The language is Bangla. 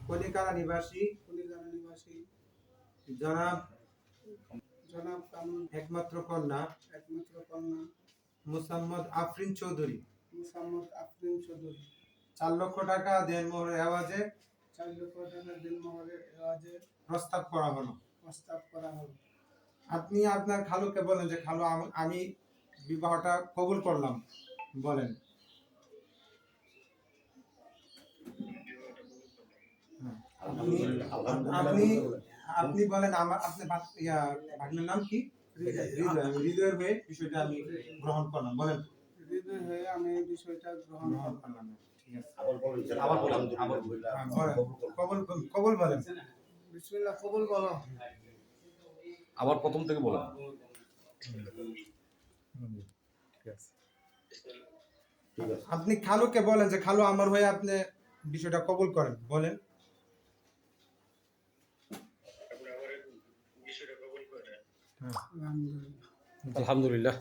কলিকাতা নিবাসী জনাব কামরুল একমাত্র কন্যা মুসাম্মদ আফরিন চৌধুরী 4 লক্ষ টাকা দেনমোহরের এওয়াজে প্রস্তাব করা হলো। আপনি আপনার খালুকে বলেন যে খালু আমি বিবাহটা কবুল করলাম, বলেন। আপনি বলেন আপনার ভাগ্নের নাম কি? হৃদয়ের হয়ে বিষয়টা আমি গ্রহণ করলাম, বলেন। হৃদয় হয়ে আমি বিষয়টা গ্রহণ করলাম। ঠিক আছে, কবুল বলেন। বিসমিল্লাহ, কবুল বলো। আবার প্রথম থেকে বলেন। আপনি খালুকে বলেন যে খালু আমার হয়ে আপনি বিষয়টা কবুল করেন, বলেন। আলহামদুলিল্লাহ।